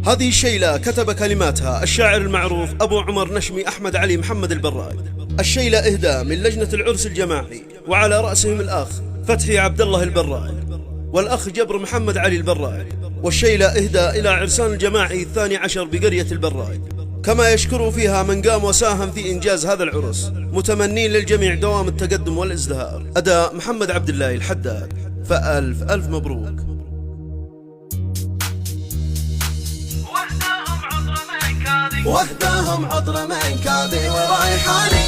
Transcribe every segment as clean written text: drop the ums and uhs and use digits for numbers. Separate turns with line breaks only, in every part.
هذه الشيلة كتب كلماتها الشاعر المعروف أبو عمر نشمي أحمد علي محمد البراي. الشيلة إهداء من لجنة العرس الجماعي، وعلى رأسهم الأخ فتحي عبد الله البراي والأخ جبر محمد علي البراي. والشيلة إهداء إلى عرسان الجماعي 12 بقرية البراي، كما يشكر فيها من قام وساهم في إنجاز هذا العرس، متمنين للجميع دوام التقدم والازدهار. أداء محمد عبد الله الحداد. فألف ألف مبروك.
وحدهم عطر من كاذي وريحاني،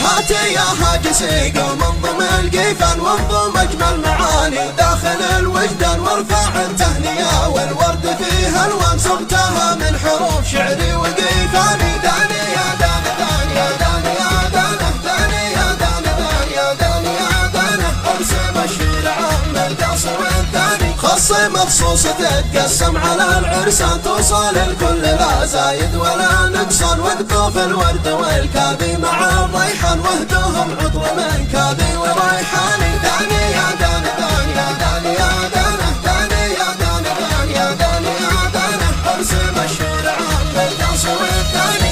هاتي يا هاجسي قوم انضم القيفان وانضم اجمل معاني داخل الوجدان، وارفع التهنئة والورد فيها الوان صغتها من حروف شعري وقيفاني. داني يا دان دان يا دان يا دانه، داني يا دان دان يا دان يا دانه، ارسم الشيلة عام القصر والثاني، خاصة مخصوصة تتقسم على العرسان، توصل الكل لا زايد ولا نقصان، وقطوف الورد والكاذي مع الريحان، وهدوهم عطر من كاذي وريحاني. داني يا دان دان يا دان يا دانه، داني يا دان دان يا دان يا دانه، ارسم الشيلة عام القصر والثاني.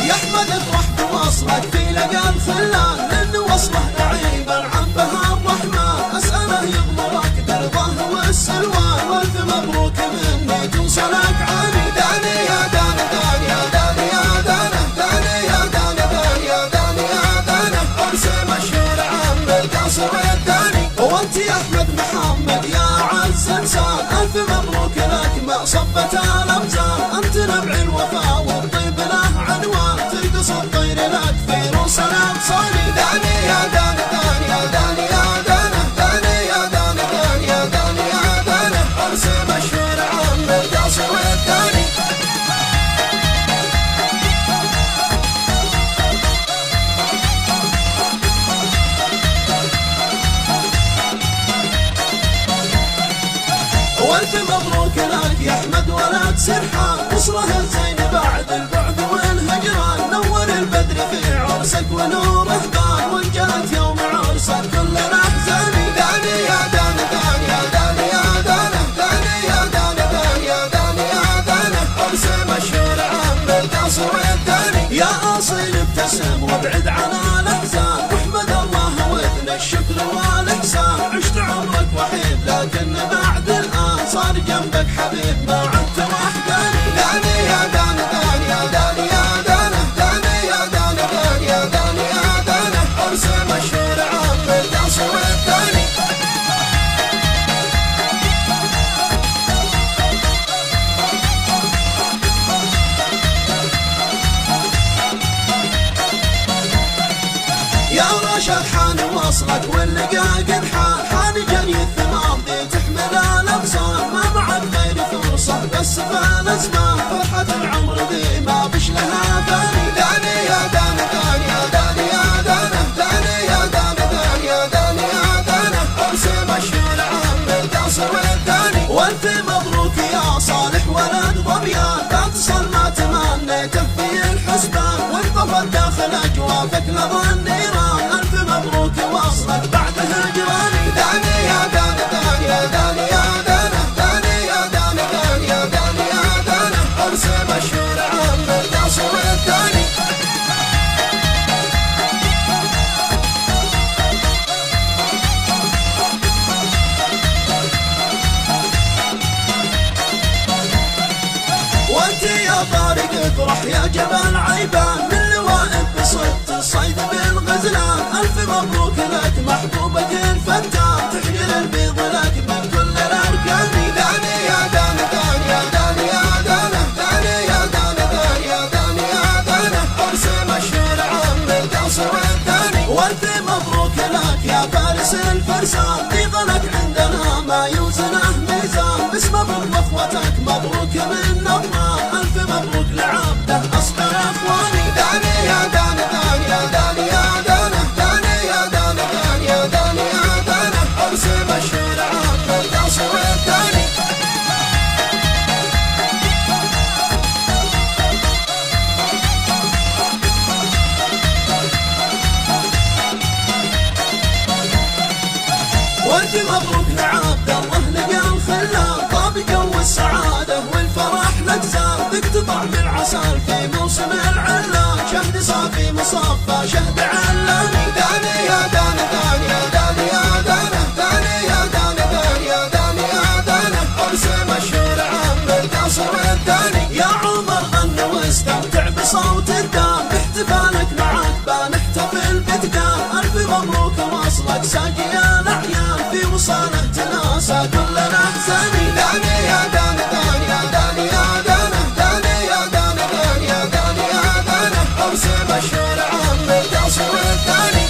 يحمد افرح بوصلك في لقى الخلان، لأن وصله نعيب العم بها الرحمن، أسأله يغمرك برضاه والسلوان، والف مبروك مني توصلك عاني. داني يا دان دان يا دان يا دانه، داني يا دان دان يا دان يا دانه، ارسم الشيلة عام القصر والثاني. وانت يا احمد محمد يا عز انسان، الف مبروك لك ما صفت الامزان، انت نبع الوفاء والطيب له عنوان، ترقص الطير لك في روس الاغصان. داني يا دان دان يا دان يا دانه، داني يا دان دان يا دان يا دانه، ارسم الشيلة عام القصر والثاني. والف مبروك لك يا احمد ولد سرحان، نصره الزين بعد البعد والهجران، نور البدر في عرسك ونوره بان، وانجلت يوم عرسك كل الاحزان. داني يا دان دان يا دان يا دانه، داني يا دان دان يا دان يا دانه، ارسم الشيلة عام القصر والثاني. يا اصيل ابتسم وابعد عن الاحزان، واحمد الله واثنى الشكر والاحسان، عشت عمرك وحيد لكن بعد الان صار جنبك حبيب ما عدت وحداني. داني يا دان دان يا دان يا دانه، داني يا دان دان يا دان يا دانه، ارسم الشيلة عام القصر والثاني. يا راشد حان وصلك واللقا قد حان، حان جني الثمار ذي تحمل الاغصان، ما بعد غير فرصة بس فالازمان، فرحة العمر ذي ما بش لها ثاني. داني يا دان دان يا دان يا دانه، داني يا دان دان يا دان يا دانه، ارسم الشيلة عام القصر والثاني. والف مبروك يا صالح ولد ظبيان، لا تصل ما تمنيته في الحسبان، وانطفت داخل اجوافك لظى النيران، الف مبروك وصلك بعد هجراني. داني يا دان دان يا دان يا دانه، داني يا دان دان يا دان يا دانه، ارسم الشيلة عام القصر والثاني. وانت يا طارق افرح يا جبل عيبان، من لوائك بصدت الصيد بالغزلان، الف مبروك لك محبوبك الفتان، تحجل البيض لك من كل الاركان. داني يا دان دان يا دان يا دانه، داني يا دان دان يا دان يا دانه، ارسم الشيلة عام القصر والثاني. والف مبروك لك يا فارس الفرسان، ضيغلك عندنا ما يوزنه ميزان، باسم بخوتك مبروك من نظام، الف مبروك لعبده اصغر اخواني. داني يا دان دان يا دان يا دانه، داني يا دان ألف مبروك لعبد الله لقى الخلال طابق والسعادة والفرح لك زار ذقت طعم العسل في موسم العلان شهد صافي مصفى شهد علاني داني يا داني داني يا داني يا داني داني يا داني داني يا داني يا داني عرس مشهور عم القصر والداني يا عمر غنى واستمتع بصوت الدام باحتفالك معك بنحتفل بتقام ألف مبروك وصلك ساقي الأعيان في وصاله تناسى كلنا احزاني داني يا داني داني يا داني يا داني داني يا داني داني يا داني يا داني عرس مشهور عم القصر والداني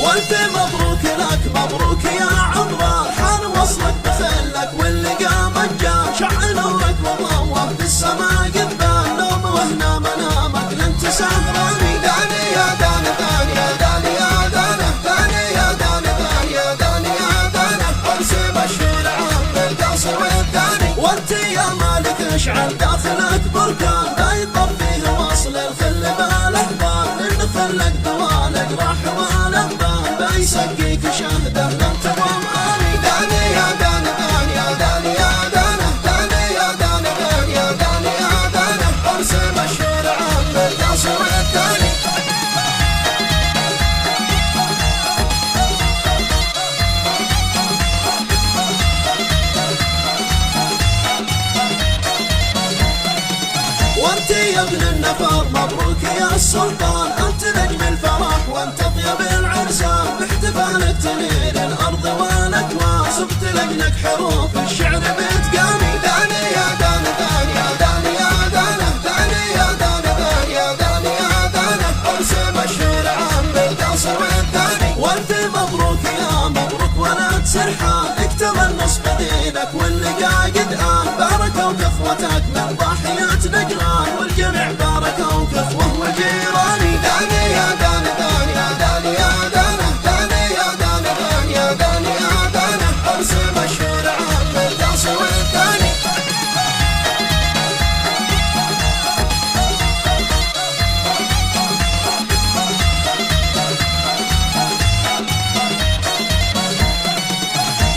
والف مبروك لك مبروك يا عمران حان وصلك بخلك واللقى مجان شع نورك وضوه في السماء قبان نوم وهنا منامك لانت سهراني داني يا داني داني يا داني يا داني داني يا داني داني يا داني يا داني عرس مشهور عم القصر والداني وانت يا مالك اشعل داخلك بركان لا يطب فيه وصل الخل بالاحباب لان خلك دوالك راح والأخبار بيسقيك شهده لن تضم آني داني يا داني داني يا داني يا داني داني يا داني داني يا داني يا داني عرس مشهور عم القصر والداني وانت يا ابن النفر مبروك يا السلطان انت نجم الفرح وانت طيب العرسان باحتفالك تنير الارض والاكوان صبت لك حروف الشعر بتقاني داني يا داني داني يا داني يا داني داني يا داني داني يا داني يا داني عرس مشهور عم القصر والداني والف مبروك يا مبروك ولد سرحان اكتمل نصف دينك واللقا قد آن باركوا كفوتك من ضاحية نجران والجميع باركوا كفوه وجيراني داني يا داني داني يا داني يا داني داني يا داني داني يا داني يا داني عرس مشهور عم القصر والداني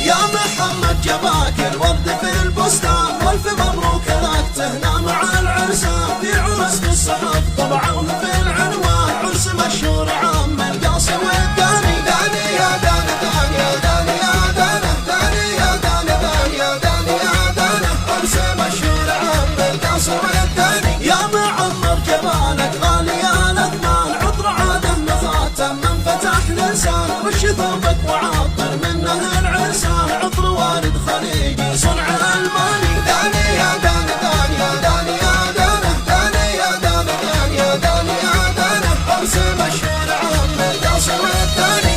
يا محمد جباك الورد في البستان والف مبروك لك تهنى مع العرسان في عرس في الصحف طبعوه في العنوان عرس مشهور عم القصر والداني داني يا داني داني يا داني يا داني داني يا داني داني يا داني يا داني عرس مشهور عم القصر والداني يا معمر جمالك غالي الاثمان عطر عاده مخاتم من فتح لسان وش ثوبك وعطر منه العرسان عطر وارد خليجي صنع الماني داني يا داني داني يا داني يا داني داني يا داني داني يا داني يا داني عرس مشهور عم القصر والداني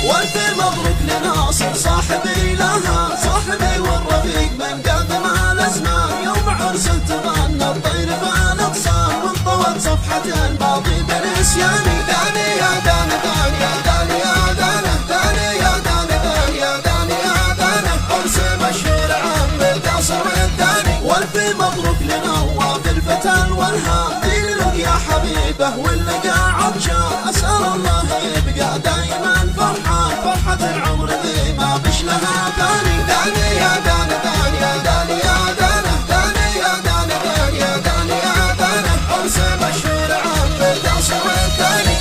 والف مبروك لناصر صاحبي لها صاحبي والرفيق من قدم الازمان يوم عرس تغنى الطير في الاقصان وانطوت صفحة الماضي بالنسياني داني يا داني داني يا داني يا داني داني يا داني داني يا داني يا داني عرس مشهور عم القصر والداني والف مبروك لنواف الفتى الوالهام دينك يا حبيبه واللقى عطشان اسال الله يبقى دايما فرحان فرحة العمر ذي ما بش لها ثاني داني يا داني داني يا داني يا داني داني يا داني داني يا داني يا داني عرس مشهور عم القصر والداني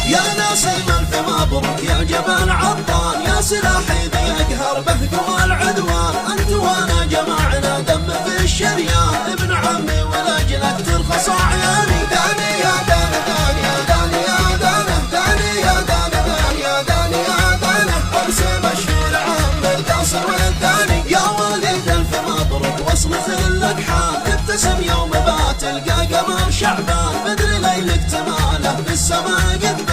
يا ناصم الف مبروك يا جبل عطان يا سلاحي ذي يقهر بهجو العدوان انت وانا جمعنا دم في الشريان ابن عمي ولاجلك ترخص عياني داني يا داني داني يا داني يا داني داني يا داني داني يا داني يا داني عرس مشهور عم القصر والداني يا وليد الف مبروك وصل خلك حال ابتسم يوم بات تلقى قمر شعبان بدر ليلك تماله بالسما قد